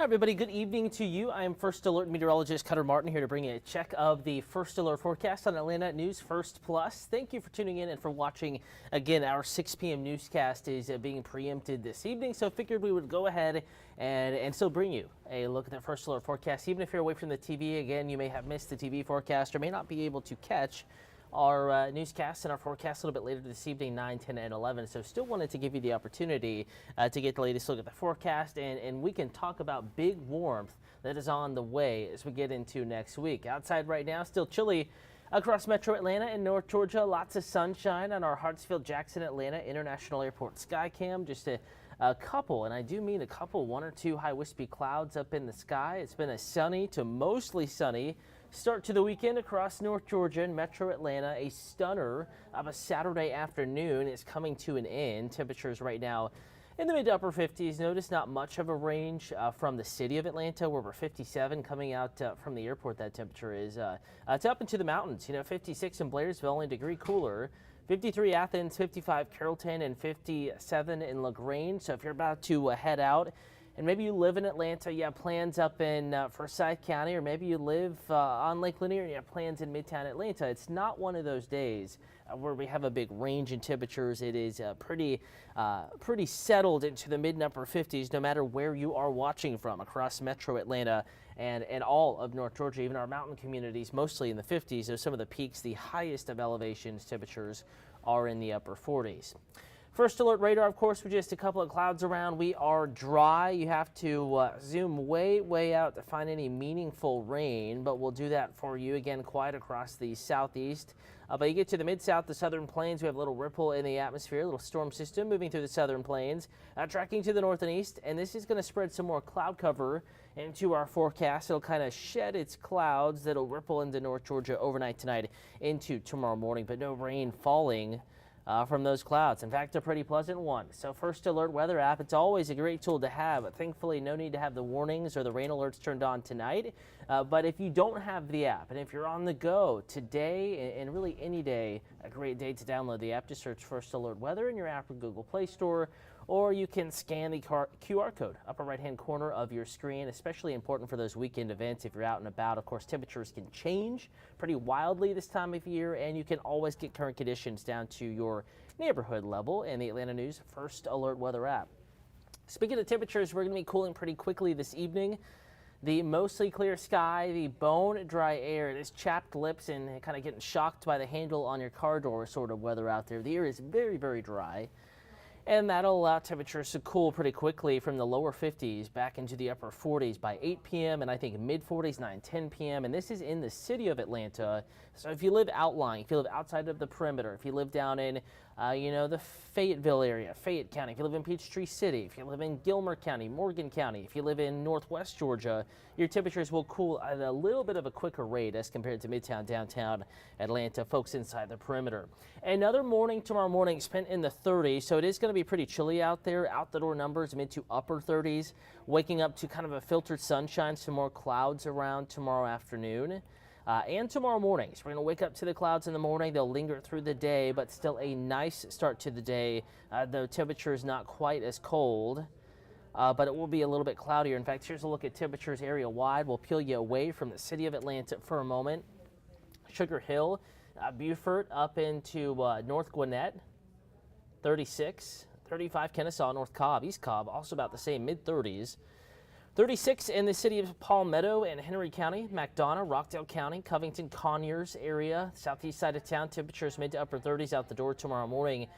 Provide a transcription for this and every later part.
everybody, good evening to you. I am First Alert Meteorologist Cutter Martin here to bring you a check of the First Alert forecast on Atlanta News First Plus. Thank you for tuning in and for watching. Again, our 6 p.m. newscast is being preempted this evening, so figured we would go ahead and still bring you a look at the First Alert forecast. Even if you're away from the TV, again, you may have missed the TV forecast or may not be able to catch our newscast and our forecast a little bit later this evening, 9, 10, and 11. So still wanted to give you the opportunity to get the latest look at the forecast, and we can talk about big warmth that is on the way as we get into next week. Outside right now, still chilly across metro Atlanta and North Georgia. Lots of sunshine on our Hartsfield-Jackson Atlanta International Airport Skycam. Just a couple, and I do mean a couple, one or two high wispy clouds up in the sky. It's been a sunny to mostly sunny start to the weekend across North Georgia and metro Atlanta. A stunner of a Saturday afternoon is coming to an end. Temperatures right now in the mid to upper 50s. Notice not much of a range from the city of Atlanta, where we're 57. Coming out from the airport, that temperature is it's up into the mountains. 56 in Blairsville, only a degree cooler. 53 Athens, 55 Carrollton, and 57 in LaGrange. So if you're about to head out, and maybe you live in Atlanta, you have plans up in Forsyth County, or maybe you live on Lake Lanier and you have plans in Midtown Atlanta, it's not one of those days where we have a big range in temperatures. It is pretty settled into the mid and upper 50s, no matter where you are watching from across metro Atlanta and all of North Georgia. Even our mountain communities, mostly in the 50s. There's some of the peaks, the highest of elevations temperatures are in the upper 40s. First Alert radar, of course, with just a couple of clouds around. We are dry. You have to zoom way out to find any meaningful rain, but we'll do that for you. Again, quiet across the southeast. But you get to the mid-south, the southern plains, we have a little ripple in the atmosphere, a little storm system moving through the southern plains, tracking to the north and east, and this is going to spread some more cloud cover into our forecast. It'll kind of shed its clouds that'll ripple into North Georgia overnight tonight into tomorrow morning, but no rain falling from those clouds. In fact, a pretty pleasant one. So First Alert weather app, it's always a great tool to have, but thankfully no need to have the warnings or the rain alerts turned on tonight. But if you don't have the app, and if you're on the go today and really any day, a great day to download the app. Just search First Alert Weather in your app or Google Play Store, or you can scan the QR code upper right-hand corner of your screen. Especially important for those weekend events if you're out and about. Of course, temperatures can change pretty wildly this time of year, and you can always get current conditions down to your neighborhood level in the Atlanta News First Alert Weather app. Speaking of temperatures, we're going to be cooling pretty quickly this evening. The mostly clear sky, the bone dry air, this chapped lips and kind of getting shocked by the handle on your car door sort of weather out there. The air is very dry. And that'll allow temperatures to cool pretty quickly from the lower 50s back into the upper 40s by 8 p.m. and I think mid 40s, 9, 10 p.m. And this is in the city of Atlanta. So if you live outlying, if you live outside of the perimeter, if you live down in, the Fayetteville area, Fayette County, if you live in Peachtree City, if you live in Gilmer County, Morgan County, if you live in Northwest Georgia, your temperatures will cool at a little bit of a quicker rate as compared to Midtown, downtown Atlanta, folks inside the perimeter. Another morning tomorrow morning spent in the 30s, so it is going to be pretty chilly out there. Out the door numbers mid to upper 30s, waking up to kind of a filtered sunshine, some more clouds around tomorrow afternoon. And tomorrow morning. So we're going to wake up to the clouds in the morning. They'll linger through the day, but still a nice start to the day, though temperature is not quite as cold. But it will be a little bit cloudier. In fact, here's a look at temperatures area-wide. We'll peel you away from the city of Atlanta for a moment. Sugar Hill, Beaufort up into North Gwinnett, 36. 35 Kennesaw, North Cobb, East Cobb, also about the same, mid-30s. 36 in the city of Palmetto and Henry County, McDonough, Rockdale County, Covington, Conyers area, southeast side of town. Temperatures mid to upper 30s out the door tomorrow morning.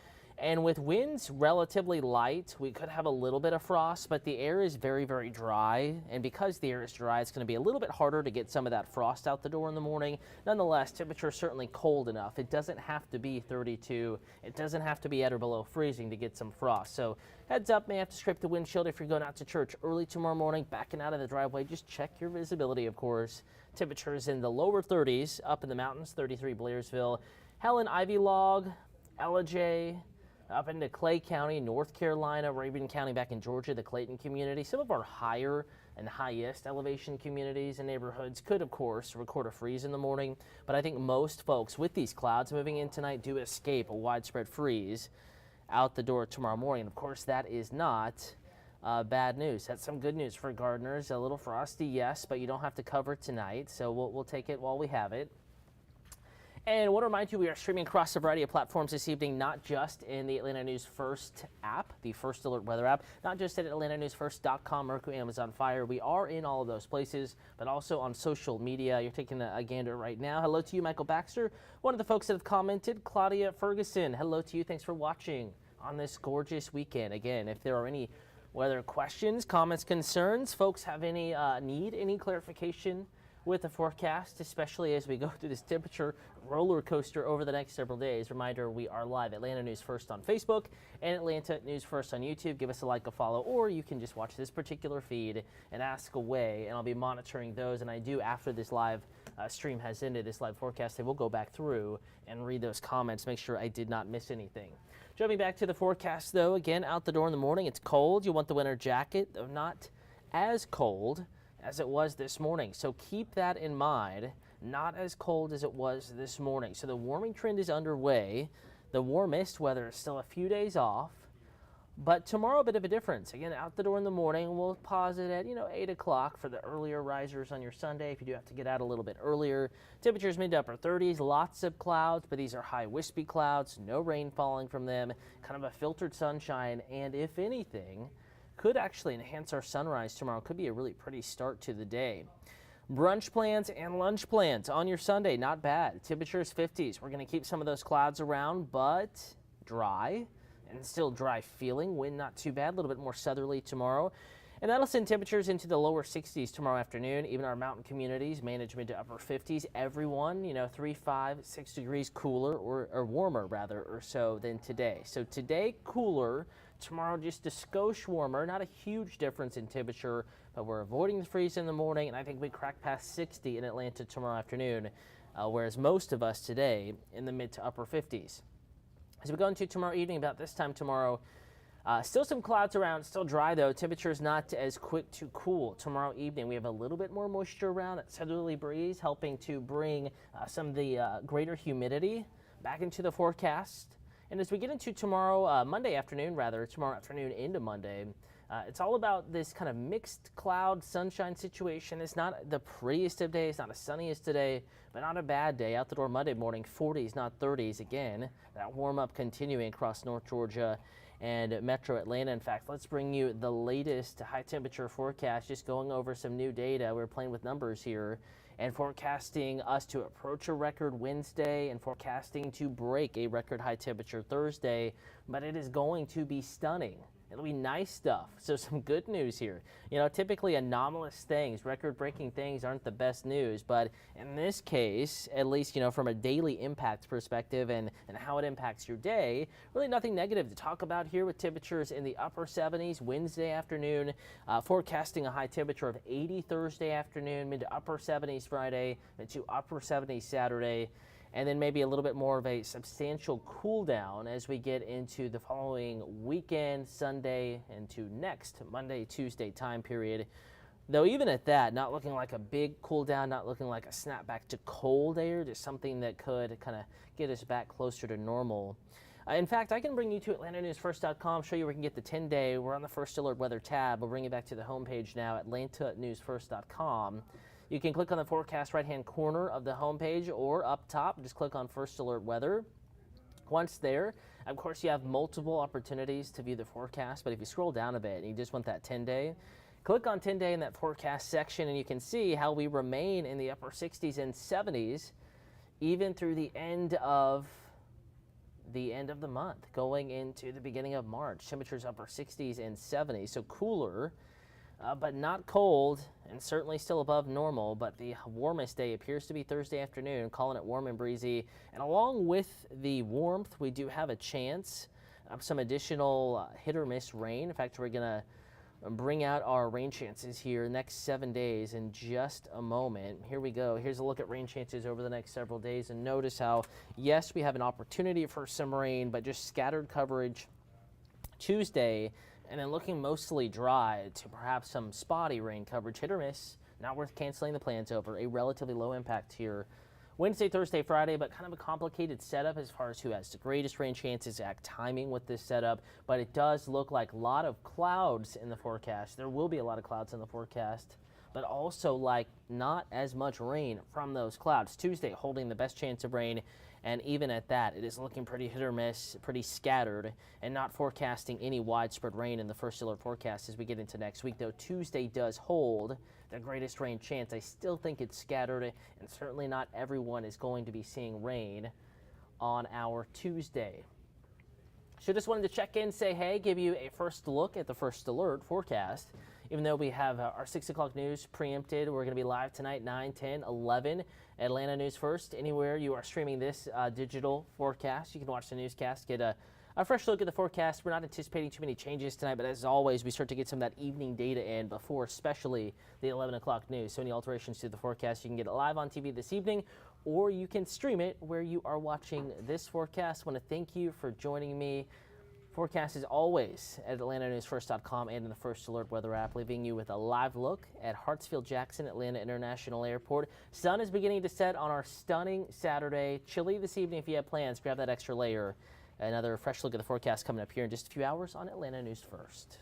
And with winds relatively light, we could have a little bit of frost, but the air is very dry. And because the air is dry, it's going to be a little bit harder to get some of that frost out the door in the morning. Nonetheless, temperature is certainly cold enough. It doesn't have to be 32. It doesn't have to be at or below freezing to get some frost. So heads up, may have to scrape the windshield if you're going out to church early tomorrow morning, backing out of the driveway. Just check your visibility, of course. Temperatures in the lower 30s, up in the mountains, 33 Blairsville, Helen, Ivy Log, Ellijay, up into Clay County, North Carolina, Rabun County back in Georgia, the Clayton community. Some of our higher and highest elevation communities and neighborhoods could, of course, record a freeze in the morning. But I think most folks with these clouds moving in tonight do escape a widespread freeze out the door tomorrow morning. Of course, that is not bad news. That's some good news for gardeners. A little frosty, yes, but you don't have to cover tonight, so we'll take it while we have it. And I want to remind you, we are streaming across a variety of platforms this evening, not just in the Atlanta News First app, the First Alert weather app, not just at atlantanewsfirst.com, Roku, Amazon Fire. We are in all of those places, but also on social media. You're taking a gander right now. Hello to you, Michael Baxter, one of the folks that have commented. Claudia Ferguson, hello to you. Thanks for watching on this gorgeous weekend. Again, if there are any weather questions, comments, concerns, folks have any need any clarification with the forecast, especially as we go through this temperature roller coaster over the next several days. Reminder, we are live Atlanta News First on Facebook and Atlanta News First on YouTube. Give us a like, a follow, or you can just watch this particular feed and ask away, and I'll be monitoring those. And I do, after this live stream has ended, this live forecast, I will go back through and read those comments, make sure I did not miss anything. Jumping back to the forecast, though, again, out the door in the morning, it's cold. You want the winter jacket, though not as cold as it was this morning. So keep that in mind. Not as cold as it was this morning. So the warming trend is underway. The warmest weather is still a few days off. But tomorrow, a bit of a difference. Again, out the door in the morning, we'll pause it at, 8 o'clock for the earlier risers on your Sunday if you do have to get out a little bit earlier. Temperatures mid to upper 30s, lots of clouds, but these are high wispy clouds, no rain falling from them, kind of a filtered sunshine, and if anything, could actually enhance our sunrise tomorrow. Could be a really pretty start to the day. Brunch plans and lunch plans on your Sunday, not bad. Temperatures 50s. We're going to keep some of those clouds around, but dry and still dry feeling. Wind not too bad, a little bit more southerly tomorrow. And that'll send temperatures into the lower 60s tomorrow afternoon. Even our mountain communities manage mid to upper 50s. Everyone, 3, 5, 6 degrees cooler or warmer rather or so than today. So today cooler. Tomorrow just a skosh warmer, not a huge difference in temperature, but we're avoiding the freeze in the morning, and I think we crack past 60 in Atlanta tomorrow afternoon, whereas most of us today in the mid to upper 50s. As we go into tomorrow evening, about this time tomorrow, still some clouds around, still dry though. Temperatures not as quick to cool. Tomorrow evening, we have a little bit more moisture around, that southerly breeze helping to bring some of the greater humidity back into the forecast. And as we get into tomorrow, Monday afternoon, tomorrow afternoon into Monday, it's all about this kind of mixed cloud sunshine situation. It's not the prettiest of days, not the sunniest today, but not a bad day. Out the door Monday morning, 40s, not 30s. Again, that warm up continuing across North Georgia and Metro Atlanta. In fact, let's bring you the latest high temperature forecast, just going over some new data. We're playing with numbers here and forecasting us to approach a record Wednesday and forecasting to break a record high temperature Thursday, but it is going to be stunning. It'll be nice stuff. So some good news here. Typically anomalous things, record-breaking things aren't the best news, but in this case, at least, from a daily impact perspective and how it impacts your day, really nothing negative to talk about here with temperatures in the upper 70s Wednesday afternoon, forecasting a high temperature of 80 Thursday afternoon, mid to upper 70s Friday, mid to upper 70s Saturday, and then maybe a little bit more of a substantial cool down as we get into the following weekend, Sunday, into next Monday, Tuesday time period. Though even at that, not looking like a big cool down, not looking like a snap back to cold air, just something that could kind of get us back closer to normal. In fact, I can bring you to atlantanewsfirst.com, show you where you can get the 10-day. We're on the First Alert Weather tab. We'll bring you back to the homepage now, atlantanewsfirst.com. You can click on the forecast right-hand corner of the homepage or up top, just click on First Alert Weather. Once there, of course, you have multiple opportunities to view the forecast, but if you scroll down a bit and you just want that 10-day, click on 10-day in that forecast section and you can see how we remain in the upper 60s and 70s even through the end of the month, going into the beginning of March. Temperatures upper 60s and 70s, so cooler, but not cold, and certainly still above normal. But the warmest day appears to be Thursday afternoon, calling it warm and breezy. And along with the warmth, we do have a chance of some additional hit or miss rain. In fact, we're going to bring out our rain chances here next 7 days in just a moment. Here we go. Here's a look at rain chances over the next several days, and notice how, yes, we have an opportunity for some rain, but just scattered coverage Tuesday, and then looking mostly dry to perhaps some spotty rain coverage, hit or miss, not worth canceling the plans over. A relatively low impact here Wednesday, Thursday, Friday, but kind of a complicated setup as far as who has the greatest rain chances, exact timing with this setup. But it does look like a lot of clouds in the forecast. There will be a lot of clouds in the forecast, but also like not as much rain from those clouds. Tuesday holding the best chance of rain, and even at that, it is looking pretty hit or miss, pretty scattered, and not forecasting any widespread rain in the first alert forecast as we get into next week. Though Tuesday does hold the greatest rain chance, I still think it's scattered, and certainly not everyone is going to be seeing rain on our Tuesday. So just wanted to check in, say hey, give you a first look at the first alert forecast. Even though we have our 6 o'clock news preempted, we're going to be live tonight, 9, 10, 11. Atlanta News First. Anywhere you are streaming this digital forecast, you can watch the newscast, get a fresh look at the forecast. We're not anticipating too many changes tonight, but as always, we start to get some of that evening data in before, especially the 11 o'clock news. So any alterations to the forecast, you can get it live on TV this evening, or you can stream it where you are watching this forecast. I want to thank you for joining me. Forecast is always at AtlantaNewsFirst.com and in the First Alert weather app, leaving you with a live look at Hartsfield-Jackson Atlanta International Airport. Sun is beginning to set on our stunning Saturday. Chilly this evening if you have plans. Grab that extra layer. Another fresh look at the forecast coming up here in just a few hours on Atlanta News First.